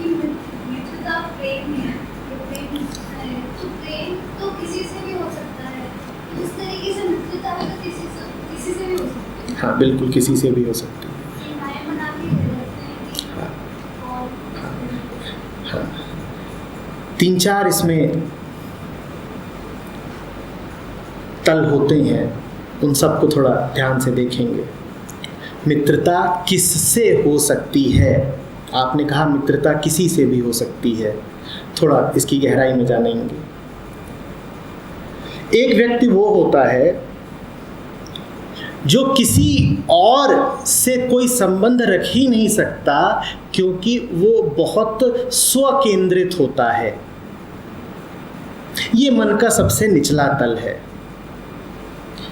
कि मित्रता प्रेम है, तो प्रेम तो किसी से भी हो सकता है, तो इस तरीके से मित्रता तो किसी से भी हो सकती है। हाँ बिल्कुल, किसी से भी हो सकती है। सीमाएं बना के रहते हैं कि हाँ और हाँ, 3-4 इसमें तल होते हैं, उन सबको थोड़ा ध्यान से देखेंगे। मित्रता किससे हो सकती है? आपने कहा मित्रता किसी से भी हो सकती है, थोड़ा इसकी गहराई में जानेंगे। एक व्यक्ति वो होता है जो किसी और से कोई संबंध रख ही नहीं सकता, क्योंकि वो बहुत स्वकेंद्रित होता है। ये मन का सबसे निचला तल है,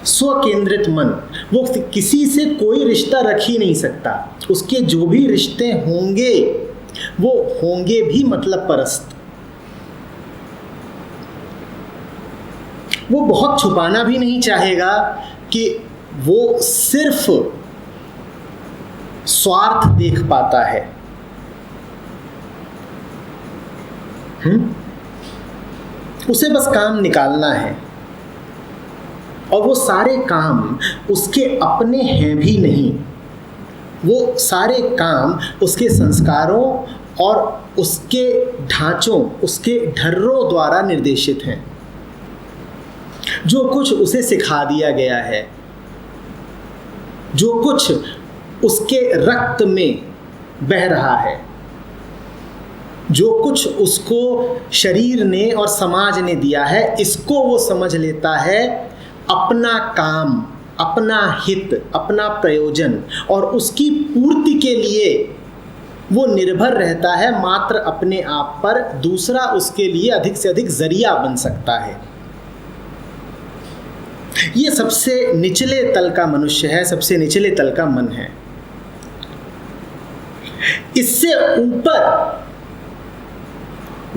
स्वकेंद्रित मन। वो किसी से कोई रिश्ता रख ही नहीं सकता। उसके जो भी रिश्ते होंगे वो होंगे भी मतलब परस्त। वो बहुत छुपाना भी नहीं चाहेगा कि वो सिर्फ स्वार्थ देख पाता है। उसे बस काम निकालना है, और वो सारे काम उसके अपने हैं भी नहीं। वो सारे काम उसके संस्कारों और उसके ढांचों, उसके ढर्रों द्वारा निर्देशित हैं। जो कुछ उसे सिखा दिया गया है, जो कुछ उसके रक्त में बह रहा है, जो कुछ उसको शरीर ने और समाज ने दिया है, इसको वो समझ लेता है अपना काम, अपना हित, अपना प्रयोजन, और उसकी पूर्ति के लिए वो निर्भर रहता है मात्र अपने आप पर। दूसरा उसके लिए अधिक से अधिक जरिया बन सकता है। ये सबसे निचले तल का मनुष्य है, सबसे निचले तल का मन है। इससे ऊपर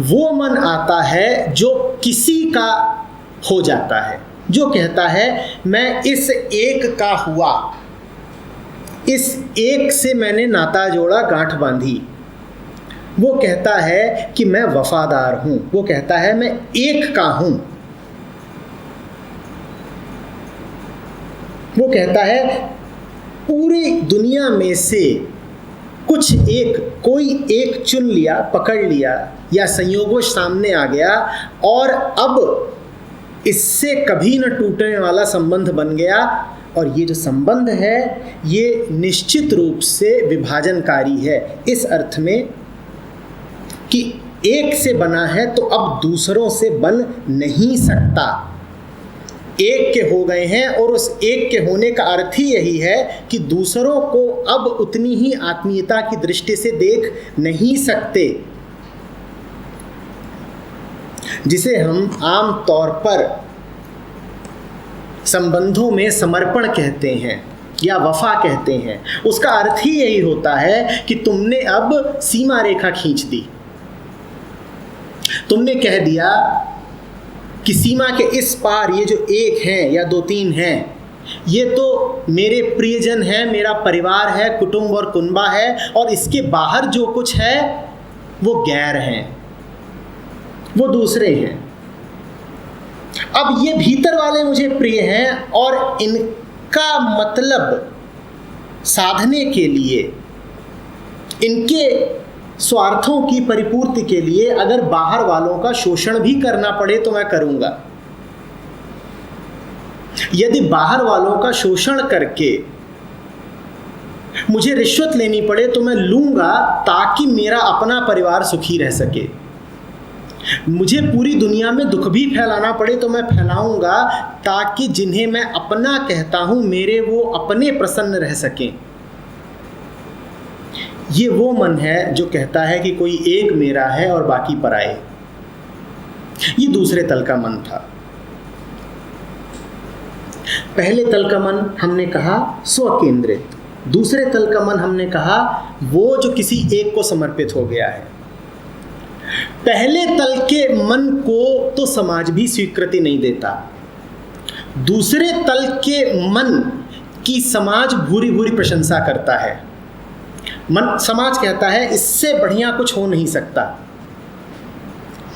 वो मन आता है जो किसी का हो जाता है, जो कहता है मैं इस एक का हुआ, इस एक से मैंने नाता जोड़ा, गांठ बांधी। वो कहता है कि मैं वफादार हूं, वो कहता है मैं एक का हूं। वो कहता है पूरी दुनिया में से कुछ एक, कोई एक चुन लिया, पकड़ लिया, या संयोगवश सामने आ गया, और अब इससे कभी न टूटने वाला संबंध बन गया। और ये जो संबंध है ये निश्चित रूप से विभाजनकारी है, इस अर्थ में कि एक से बना है तो अब दूसरों से बन नहीं सकता। एक के हो गए हैं, और उस एक के होने का अर्थ ही यही है कि दूसरों को अब उतनी ही आत्मीयता की दृष्टि से देख नहीं सकते, जिसे हम आम तौर पर संबंधों में समर्पण कहते हैं या वफा कहते हैं। उसका अर्थ ही यही होता है कि तुमने अब सीमा रेखा खींच दी। तुमने कह दिया कि सीमा के इस पार ये जो एक है या 2-3 हैं, ये तो मेरे प्रियजन हैं, मेरा परिवार है, कुटुंब और कुनबा है, और इसके बाहर जो कुछ है वो गैर हैं, वो दूसरे हैं। अब ये भीतर वाले मुझे प्रिय हैं, और इनका मतलब साधने के लिए, इनके स्वार्थों की परिपूर्ति के लिए अगर बाहर वालों का शोषण भी करना पड़े तो मैं करूंगा। यदि बाहर वालों का शोषण करके मुझे रिश्वत लेनी पड़े तो मैं लूंगा, ताकि मेरा अपना परिवार सुखी रह सके। मुझे पूरी दुनिया में दुख भी फैलाना पड़े तो मैं फैलाऊंगा, ताकि जिन्हें मैं अपना कहता हूं मेरे वो अपने प्रसन्न रह सकें। ये वो मन है जो कहता है कि कोई एक मेरा है और बाकी पराए। ये दूसरे तल का मन था। पहले तल का मन हमने कहा स्वकेंद्रित, दूसरे तल का मन हमने कहा वो जो किसी एक को समर्पित हो गया है। पहले तल के मन को तो समाज भी स्वीकृति नहीं देता, दूसरे तल के मन की समाज भूरी भूरी प्रशंसा करता है। मन, समाज कहता है इससे बढ़िया कुछ हो नहीं सकता।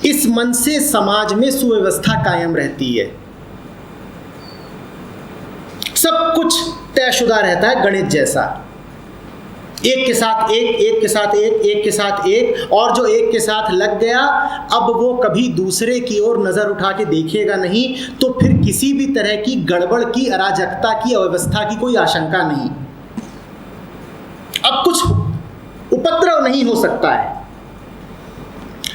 इस मन से समाज में सुव्यवस्था कायम रहती है, सब कुछ तयशुदा रहता है, गणित जैसा, एक के साथ एक, एक के साथ एक, एक के साथ एक, और जो एक के साथ लग गया अब वो कभी दूसरे की ओर नजर उठा के देखेगा नहीं, तो फिर किसी भी तरह की गड़बड़ की, अराजकता की, अव्यवस्था की कोई आशंका नहीं। अब कुछ उपद्रव नहीं हो सकता है,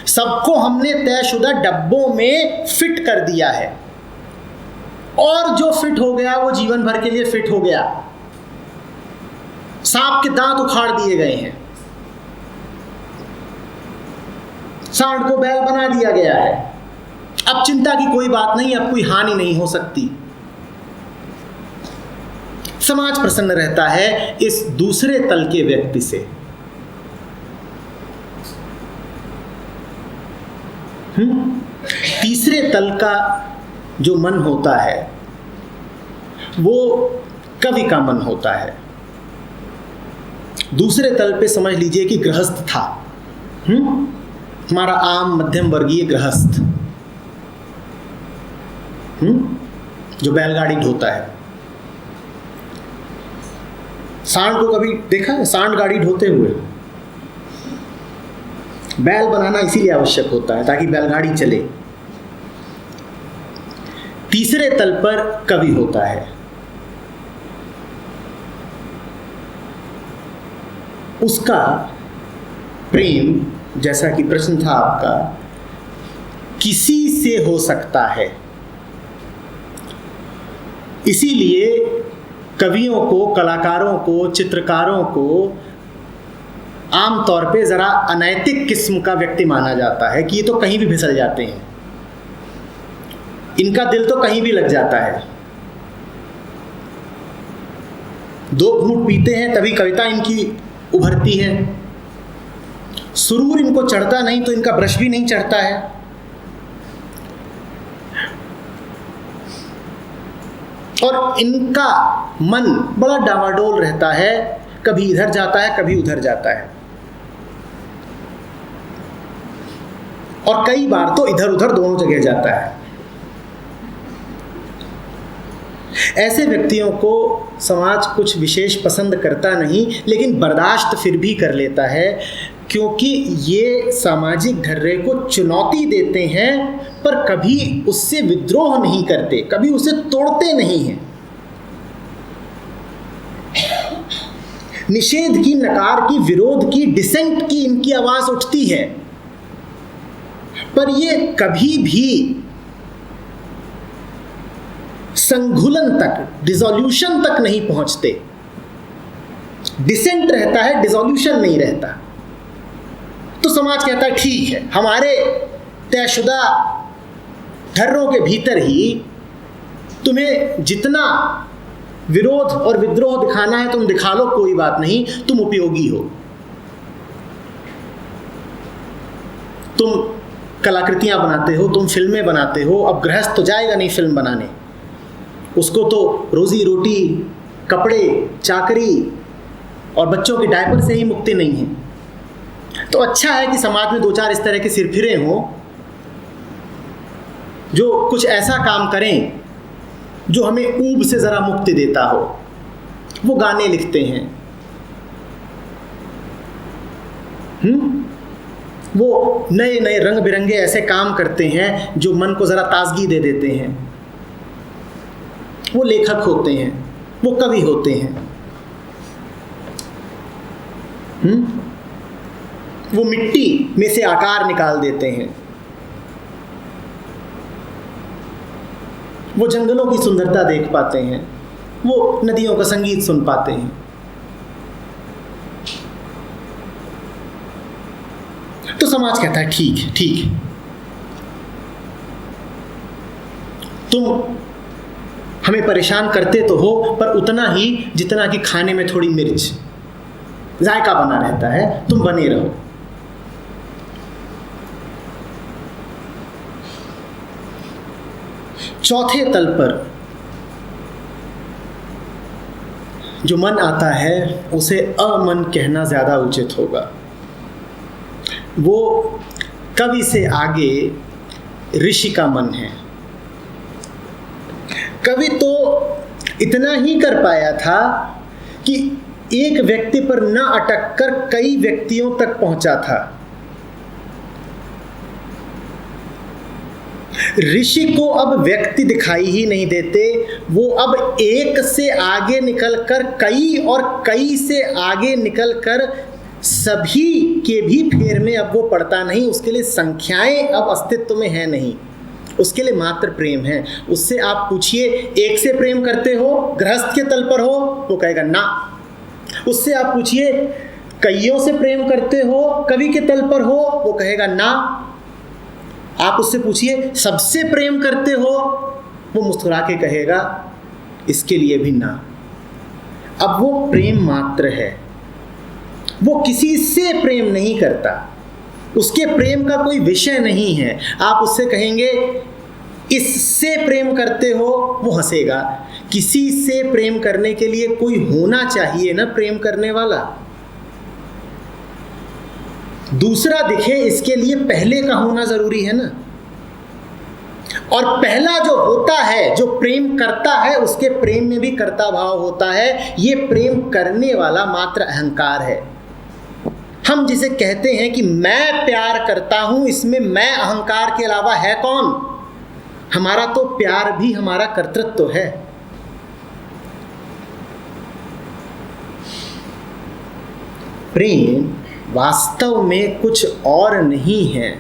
सबको हमने तयशुदा डब्बों में फिट कर दिया है, और जो फिट हो गया वो जीवन भर के लिए फिट हो गया। सांप के दांत उखाड़ दिए गए हैं, सांड को बैल बना दिया गया है, अब चिंता की कोई बात नहीं, अब कोई हानि नहीं हो सकती। समाज प्रसन्न रहता है इस दूसरे तल के व्यक्ति से। तीसरे तल का जो मन होता है वो कवि का मन होता है। दूसरे तल पे समझ लीजिए कि गृहस्थ था, हमारा आम मध्यम वर्गीय गृहस्थ, जो बैलगाड़ी ढोता है। सांड को कभी देखा है सांड गाड़ी ढोते हुए? बैल बनाना इसीलिए आवश्यक होता है ताकि बैलगाड़ी चले। तीसरे तल पर कवि होता है, उसका प्रेम, जैसा कि प्रश्न था आपका, किसी से हो सकता है। इसीलिए कवियों को, कलाकारों को, चित्रकारों को आमतौर पे ज़रा अनैतिक किस्म का व्यक्ति माना जाता है कि ये तो कहीं भी फिसल जाते हैं, इनका दिल तो कहीं भी लग जाता है। 2 घूंट पीते हैं तभी कविता इनकी उभरती है, सुरूर इनको चढ़ता नहीं तो इनका ब्रश भी नहीं चढ़ता है। और इनका मन बड़ा डावाडोल रहता है, कभी इधर जाता है कभी उधर जाता है, और कई बार तो इधर उधर दोनों जगह जाता है। ऐसे व्यक्तियों को समाज कुछ विशेष पसंद करता नहीं, लेकिन बर्दाश्त फिर भी कर लेता है, क्योंकि ये सामाजिक ढर्रे को चुनौती देते हैं पर कभी उससे विद्रोह नहीं करते, कभी उसे तोड़ते नहीं हैं। निषेध की, नकार की, विरोध की, डिसेंट की इनकी आवाज उठती है, पर ये कभी भी संघुलन तक, डिसोल्यूशन तक नहीं पहुंचते। डिसेंट रहता है, डिसोल्यूशन नहीं रहता। तो समाज कहता है ठीक है, हमारे तयशुदा ढर्रों के भीतर ही तुम्हें जितना विरोध और विद्रोह दिखाना है तुम दिखा लो, कोई बात नहीं, तुम उपयोगी हो। तुम कलाकृतियां बनाते हो, तुम फिल्में बनाते हो। अब गृहस्थ तो जाएगा नहीं फिल्म बनाने, उसको तो रोजी रोटी, कपड़े, चाकरी और बच्चों के डायपर से ही मुक्ति नहीं है। तो अच्छा है कि समाज में 2-4 इस तरह के सिरफिरे हों जो कुछ ऐसा काम करें जो हमें ऊब से ज़रा मुक्ति देता हो। वो गाने लिखते हैं, वो नए नए रंग बिरंगे ऐसे काम करते हैं जो मन को ज़रा ताजगी दे देते हैं। वो लेखक होते हैं, वो कवि होते हैं, वो मिट्टी में से आकार निकाल देते हैं, वो जंगलों की सुंदरता देख पाते हैं, वो नदियों का संगीत सुन पाते हैं। तो समाज कहता है ठीक है, ठीक है, तुम हमें परेशान करते तो हो पर उतना ही जितना कि खाने में थोड़ी मिर्च, जायका बना रहता है, तुम बने रहो। चौथे तल पर जो मन आता है उसे अमन कहना ज़्यादा उचित होगा। वो कवि से आगे ऋषि का मन है। कवि तो इतना ही कर पाया था कि एक व्यक्ति पर न अटक कर कई व्यक्तियों तक पहुंचा था। ऋषि को अब व्यक्ति दिखाई ही नहीं देते, वो अब एक से आगे निकलकर कई और कई से आगे निकलकर सभी के भी फेर में अब वो पड़ता नहीं। उसके लिए संख्याएं अब अस्तित्व में है नहीं, उसके लिए मात्र प्रेम है। उससे आप पूछिए एक से प्रेम करते हो, गृहस्थ के तल पर हो, वो कहेगा ना। उससे आप पूछिए कईयों से प्रेम करते हो, कवि के तल पर हो, वो कहेगा ना। आप उससे पूछिए सबसे प्रेम करते हो, वो मुस्कुरा के कहेगा इसके लिए भी ना। अब वो प्रेम मात्र है, वो किसी से प्रेम नहीं करता, उसके प्रेम का कोई विषय नहीं है। आप उससे कहेंगे इससे प्रेम करते हो, वो हंसेगा। किसी से प्रेम करने के लिए कोई होना चाहिए ना प्रेम करने वाला, दूसरा दिखे इसके लिए पहले का होना जरूरी है ना। और पहला जो होता है, जो प्रेम करता है, उसके प्रेम में भी कर्ता भाव होता है। ये प्रेम करने वाला मात्र अहंकार है। हम जिसे कहते हैं कि मैं प्यार करता हूं, इसमें मैं अहंकार के अलावा है कौन? हमारा तो प्यार भी हमारा कर्तृत्व है। प्रेम वास्तव में कुछ और नहीं है,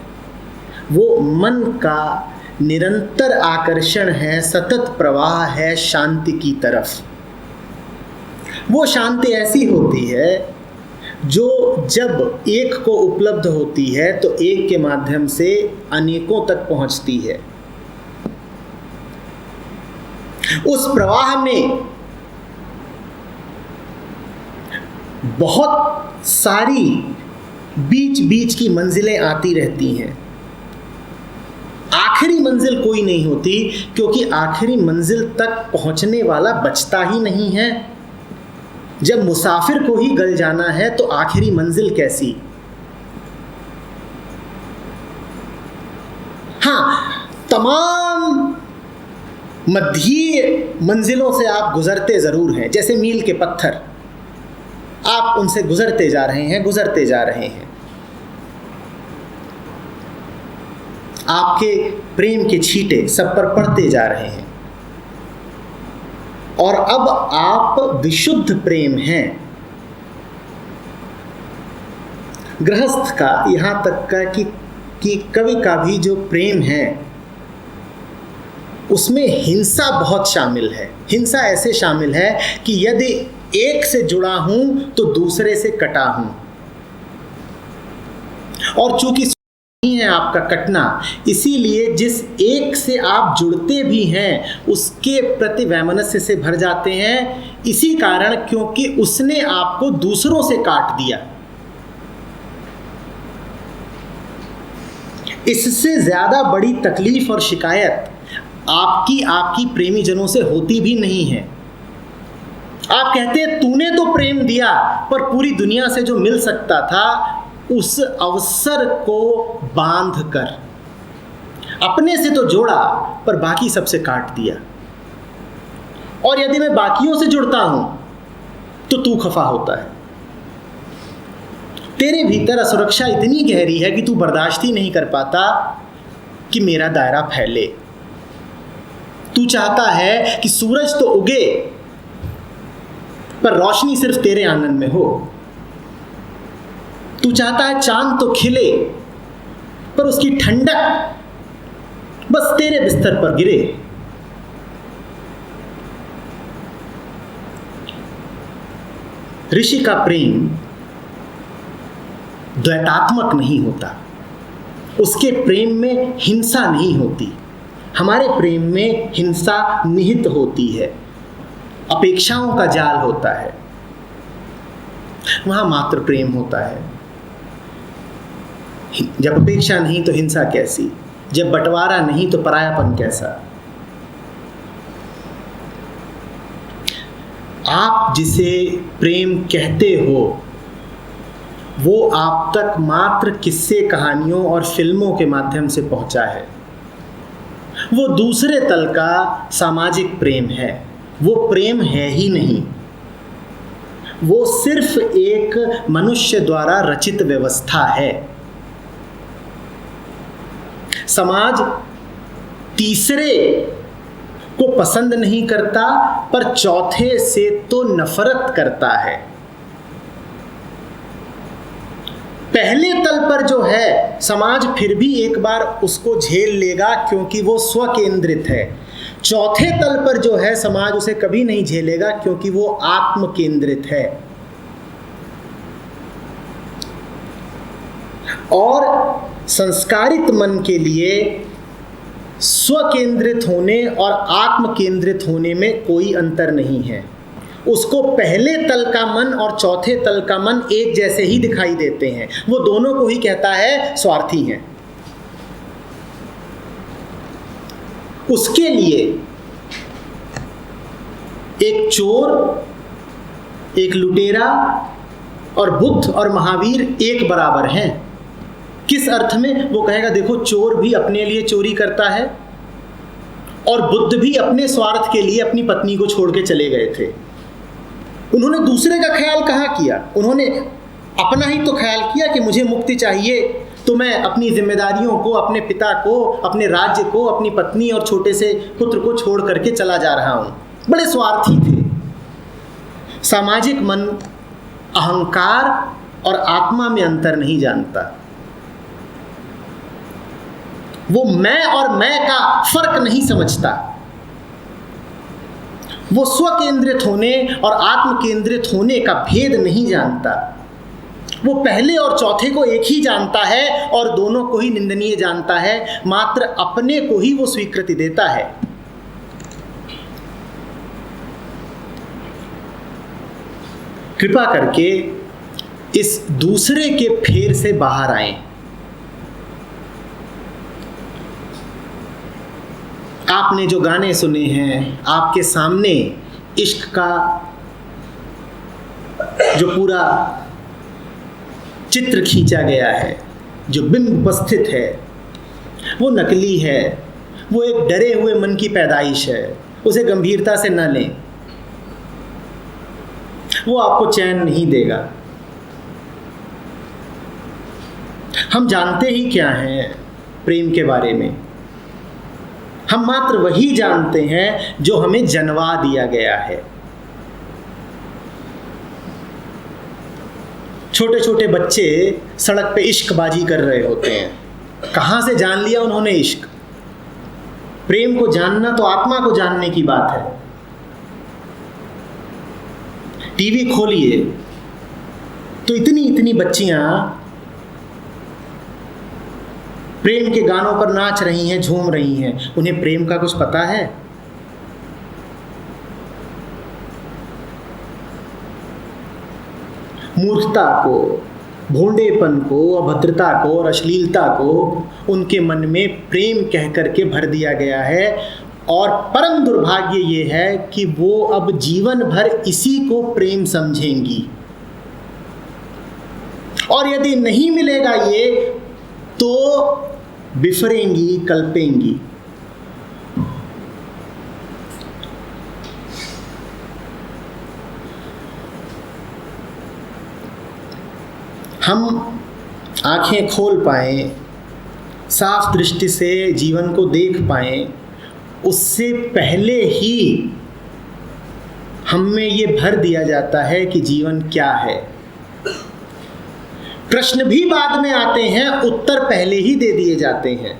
वो मन का निरंतर आकर्षण है, सतत प्रवाह है शांति की तरफ। वो शांति ऐसी होती है जो जब एक को उपलब्ध होती है तो एक के माध्यम से अनेकों तक पहुंचती है। उस प्रवाह में बहुत सारी बीच बीच की मंजिलें आती रहती हैं। आखिरी मंजिल कोई नहीं होती, क्योंकि आखिरी मंजिल तक पहुंचने वाला बचता ही नहीं है। जब मुसाफिर को ही गल जाना है तो आखिरी मंजिल कैसी? हाँ, तमाम मध्य मंजिलों से आप गुजरते ज़रूर हैं, जैसे मील के पत्थर, आप उनसे गुजरते जा रहे हैं, गुजरते जा रहे हैं। आपके प्रेम के छींटे सब पर पड़ते जा रहे हैं, और अब आप विशुद्ध प्रेम हैं। गृहस्थ का, यहाँ तक का कि कवि का भी जो प्रेम है उसमें हिंसा बहुत शामिल है। हिंसा ऐसे शामिल है कि यदि एक से जुड़ा हूं तो दूसरे से कटा हूं, और चूंकि नहीं है आपका कटना, इसीलिए जिस एक से आप जुड़ते भी हैं उसके प्रति वैमनस्य से भर जाते हैं। इसी कारण, क्योंकि उसने आपको दूसरों से काट दिया। इससे ज्यादा बड़ी तकलीफ और शिकायत आपकी प्रेमीजनों से होती भी नहीं है। आप कहते हैं तूने तो प्रेम दिया, पर पूरी दुनिया से जो मिल सकता था उस अवसर को बांध कर अपने से तो जोड़ा, पर बाकी सबसे काट दिया। और यदि मैं बाकियों से जुड़ता हूं तो तू खफा होता है। तेरे भीतर असुरक्षा इतनी गहरी है कि तू बर्दाश्त ही नहीं कर पाता कि मेरा दायरा फैले। तू चाहता है कि सूरज तो उगे पर रोशनी सिर्फ तेरे आंगन में हो। तू चाहता है चांद तो खिले पर उसकी ठंडक बस तेरे बिस्तर पर गिरे। ऋषि का प्रेम द्वैतात्मक नहीं होता, उसके प्रेम में हिंसा नहीं होती। हमारे प्रेम में हिंसा निहित होती है, अपेक्षाओं का जाल होता है। वहां मात्र प्रेम होता है। जब अपेक्षा नहीं तो हिंसा कैसी? जब बंटवारा नहीं तो परायापन कैसा? आप जिसे प्रेम कहते हो वो आप तक मात्र किस्से कहानियों और फिल्मों के माध्यम से पहुंचा है। वो दूसरे तल का सामाजिक प्रेम है, वो प्रेम है ही नहीं। वो सिर्फ एक मनुष्य द्वारा रचित व्यवस्था है। समाज तीसरे को पसंद नहीं करता, पर चौथे से तो नफरत करता है। पहले तल पर जो है समाज फिर भी एक बार उसको झेल लेगा क्योंकि वो स्वकेंद्रित है। चौथे तल पर जो है समाज उसे कभी नहीं झेलेगा क्योंकि वो आत्म केंद्रित है। और संस्कारित मन के लिए स्वकेंद्रित होने और आत्म केंद्रित होने में कोई अंतर नहीं है। उसको पहले तल का मन और चौथे तल का मन एक जैसे ही दिखाई देते हैं। वो दोनों को ही कहता है स्वार्थी हैं। उसके लिए एक चोर, एक लुटेरा और बुद्ध और महावीर एक बराबर हैं। किस अर्थ में? वो कहेगा देखो चोर भी अपने लिए चोरी करता है और बुद्ध भी अपने स्वार्थ के लिए अपनी पत्नी को छोड़ के चले गए थे। उन्होंने दूसरे का ख्याल कहाँ किया? उन्होंने अपना ही तो ख्याल किया कि मुझे मुक्ति चाहिए तो मैं अपनी जिम्मेदारियों को, अपने पिता को, अपने राज्य को, अपनी पत्नी और छोटे से पुत्र को छोड़ करके चला जा रहा हूँ। बड़े स्वार्थी थे। सामाजिक मन अहंकार और आत्मा में अंतर नहीं जानता। वो मैं और मैं का फर्क नहीं समझता। वो स्वकेंद्रित होने और आत्म केंद्रित होने का भेद नहीं जानता। वो पहले और चौथे को एक ही जानता है और दोनों को ही निंदनीय जानता है। मात्र अपने को ही वो स्वीकृति देता है। कृपा करके इस दूसरे के फेर से बाहर आएं। आपने जो गाने सुने हैं, आपके सामने इश्क का जो पूरा चित्र खींचा गया है, जो बिंब उपस्थित है, वो नकली है। वो एक डरे हुए मन की पैदाइश है। उसे गंभीरता से न लें। वो आपको चैन नहीं देगा। हम जानते ही क्या हैं प्रेम के बारे में? हम मात्र वही जानते हैं जो हमें जनवा दिया गया है। छोटे छोटे बच्चे सड़क पे इश्कबाजी कर रहे होते हैं। कहाँ से जान लिया उन्होंने इश्क? प्रेम को जानना तो आत्मा को जानने की बात है। टीवी खोलिए तो इतनी इतनी बच्चियां प्रेम के गानों पर नाच रही हैं, झूम रही हैं। उन्हें प्रेम का कुछ पता है? मूर्खता को, भोंडेपन को, अभद्रता को और अश्लीलता को उनके मन में प्रेम कह करके भर दिया गया है। और परम दुर्भाग्य ये है कि वो अब जीवन भर इसी को प्रेम समझेंगी। और यदि नहीं मिलेगा ये तो बिफरेंगी, कल्पेंगी। हम आंखें खोल पाएं, साफ दृष्टि से जीवन को देख पाएं, उससे पहले ही हम में ये भर दिया जाता है कि जीवन क्या है। प्रश्न भी बाद में आते हैं, उत्तर पहले ही दे दिए जाते हैं।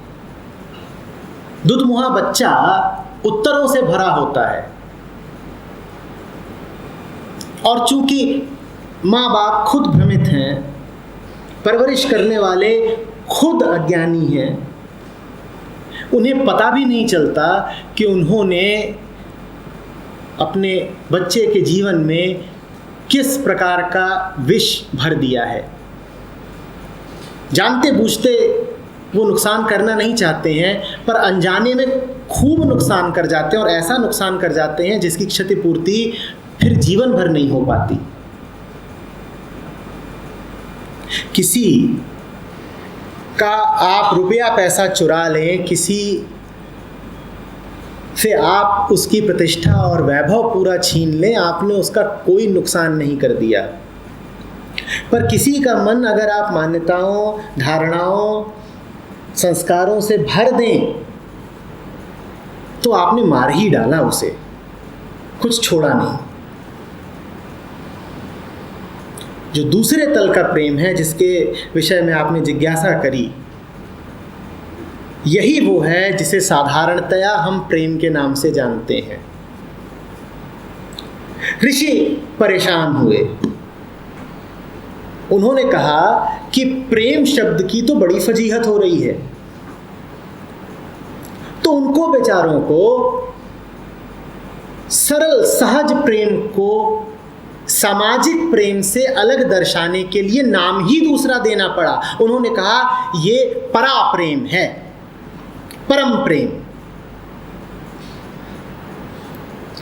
दुधमुहा बच्चा उत्तरों से भरा होता है और चूंकि माँ बाप खुद भ्रमित हैं, परवरिश करने वाले खुद अज्ञानी हैं, उन्हें पता भी नहीं चलता कि उन्होंने अपने बच्चे के जीवन में किस प्रकार का विष भर दिया है। जानते बूझते वो नुकसान करना नहीं चाहते हैं, पर अनजाने में खूब नुकसान कर जाते हैं और ऐसा नुकसान कर जाते हैं जिसकी क्षतिपूर्ति फिर जीवन भर नहीं हो पाती। किसी का आप रुपया पैसा चुरा लें, किसी से आप उसकी प्रतिष्ठा और वैभव पूरा छीन लें, आपने उसका कोई नुकसान नहीं कर दिया। पर किसी का मन अगर आप मान्यताओं, धारणाओं, संस्कारों से भर दें तो आपने मार ही डाला उसे, कुछ छोड़ा नहीं। जो दूसरे तल का प्रेम है, जिसके विषय में आपने जिज्ञासा करी, यही वो है जिसे साधारणतया हम प्रेम के नाम से जानते हैं। ऋषि परेशान हुए। उन्होंने कहा कि प्रेम शब्द की तो बड़ी फजीहत हो रही है। तो उनको बेचारों को सरल सहज प्रेम को सामाजिक प्रेम से अलग दर्शाने के लिए नाम ही दूसरा देना पड़ा। उन्होंने कहा ये परा प्रेम है, परम प्रेम।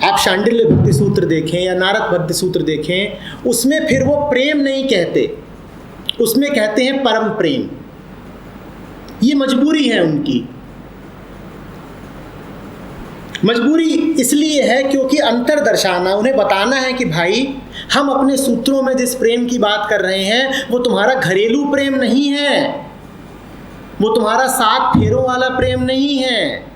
आप शांडिल्य भक्ति सूत्र देखें या नारद भक्ति सूत्र देखें, उसमें फिर वो प्रेम नहीं कहते, उसमें कहते हैं परम प्रेम। ये मजबूरी है उनकी। मजबूरी इसलिए है क्योंकि अंतर दर्शाना, उन्हें बताना है कि भाई हम अपने सूत्रों में जिस प्रेम की बात कर रहे हैं वो तुम्हारा घरेलू प्रेम नहीं है, वो तुम्हारा 7 फेरों वाला प्रेम नहीं है,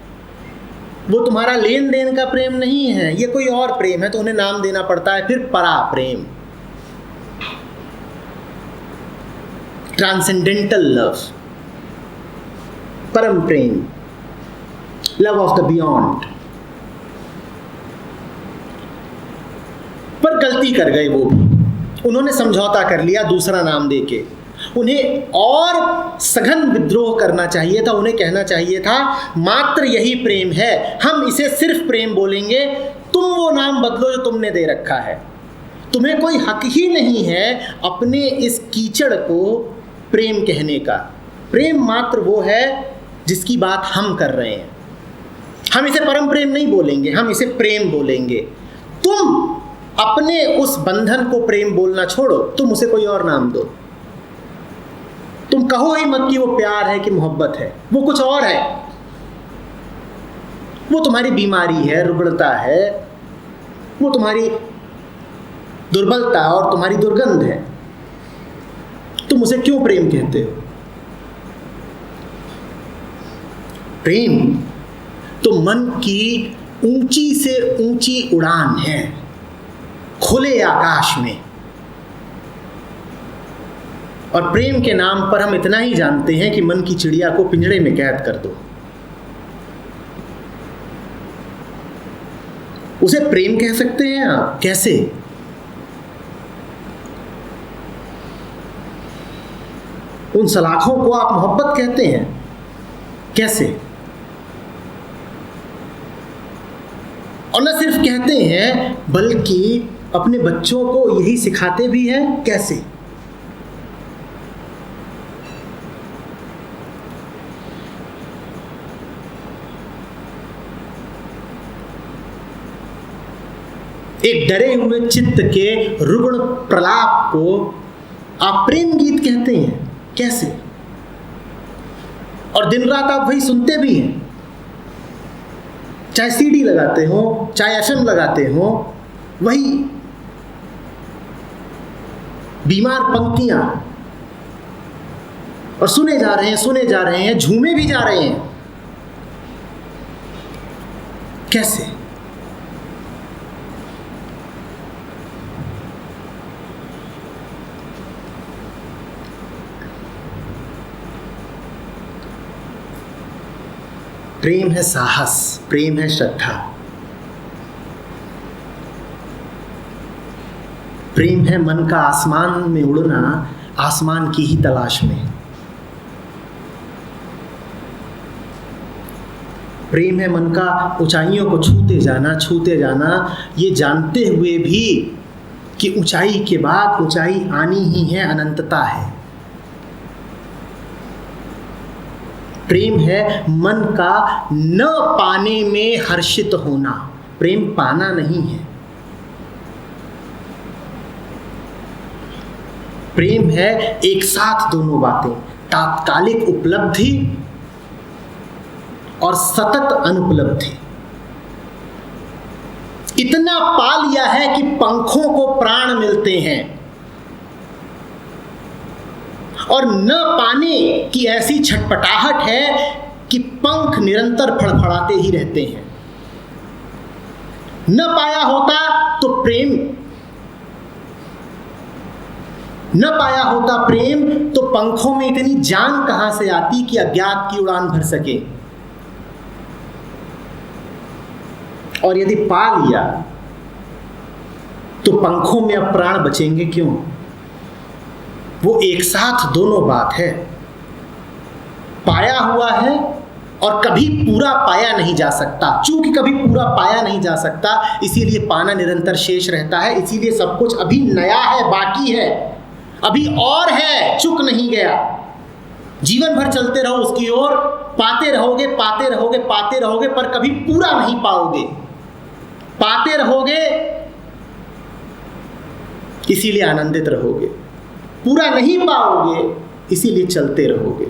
वो तुम्हारा लेन देन का प्रेम नहीं है, ये कोई और प्रेम है। तो उन्हें नाम देना पड़ता है फिर परा प्रेम, ट्रांसेंडेंटल लव, परम प्रेम, लव ऑफ द बियॉन्ड। पर गलती कर गए वो भी, उन्होंने समझौता कर लिया दूसरा नाम देके। उन्हें और सघन विद्रोह करना चाहिए था, उन्हें कहना चाहिए था मात्र यही प्रेम है, हम इसे सिर्फ प्रेम बोलेंगे, तुम वो नाम बदलो जो तुमने दे रखा है। तुम्हें कोई हक ही नहीं है अपने इस कीचड़ को प्रेम कहने का। प्रेम मात्र वो है जिसकी बात हम कर रहे हैं। हम इसे परम प्रेम नहीं बोलेंगे, हम इसे प्रेम बोलेंगे। तुम अपने उस बंधन को प्रेम बोलना छोड़ो, तुम उसे कोई और नाम दो। तुम कहो ही मत कि वो प्यार है कि मोहब्बत है, वो कुछ और है। वो तुम्हारी बीमारी है, रुग्णता है, वो तुम्हारी दुर्बलता और तुम्हारी दुर्गंध है। तुम उसे क्यों प्रेम कहते हो? प्रेम तो मन की ऊंची से ऊंची उड़ान है, खुले आकाश में। और प्रेम के नाम पर हम इतना ही जानते हैं कि मन की चिड़िया को पिंजड़े में कैद कर दो। उसे प्रेम कह सकते हैं आप? कैसे? उन सलाखों को आप मोहब्बत कहते हैं? कैसे? और न सिर्फ कहते हैं बल्कि अपने बच्चों को यही सिखाते भी हैं। कैसे? एक डरे हुए चित्त के रुग्ण प्रलाप को आप प्रेम गीत कहते हैं। कैसे? और दिन रात आप वही सुनते भी हैं, चाहे सीडी लगाते हो, चाहे एफएम लगाते हो, वही बीमार पंक्तियां, और सुने जा रहे हैं, झूमे भी जा रहे हैं। कैसे? प्रेम है साहस, प्रेम है श्रद्धा, प्रेम है मन का आसमान में उड़ना, आसमान की ही तलाश में। प्रेम है मन का ऊंचाइयों को छूते जाना, ये जानते हुए भी कि ऊंचाई के बाद ऊंचाई आनी ही है, अनंतता है। प्रेम है मन का न पाने में हर्षित होना, प्रेम पाना नहीं है। प्रेम है एक साथ दोनों बातें, तात्कालिक उपलब्धि और सतत अनुपलब्धि। इतना पा लिया है कि पंखों को प्राण मिलते हैं, और न पाने की ऐसी छटपटाहट है कि पंख निरंतर फड़फड़ाते ही रहते हैं। न पाया होता तो प्रेम, न पाया होता प्रेम तो पंखों में इतनी जान कहां से आती कि अज्ञात की उड़ान भर सके। और यदि पा लिया तो पंखों में अब प्राण बचेंगे क्यों? वो एक साथ दोनों बात है। पाया हुआ है और कभी पूरा पाया नहीं जा सकता। चूंकि कभी पूरा पाया नहीं जा सकता, इसीलिए पाना निरंतर शेष रहता है। इसीलिए सब कुछ अभी नया है, बाकी है, अभी और है, चुक नहीं गया। जीवन भर चलते रहो उसकी ओर, पाते रहोगे पाते रहोगे पाते रहोगे, पर कभी पूरा नहीं पाओगे। पाते रहोगे इसीलिए आनंदित रहोगे, पूरा नहीं पाओगे इसीलिए चलते रहोगे।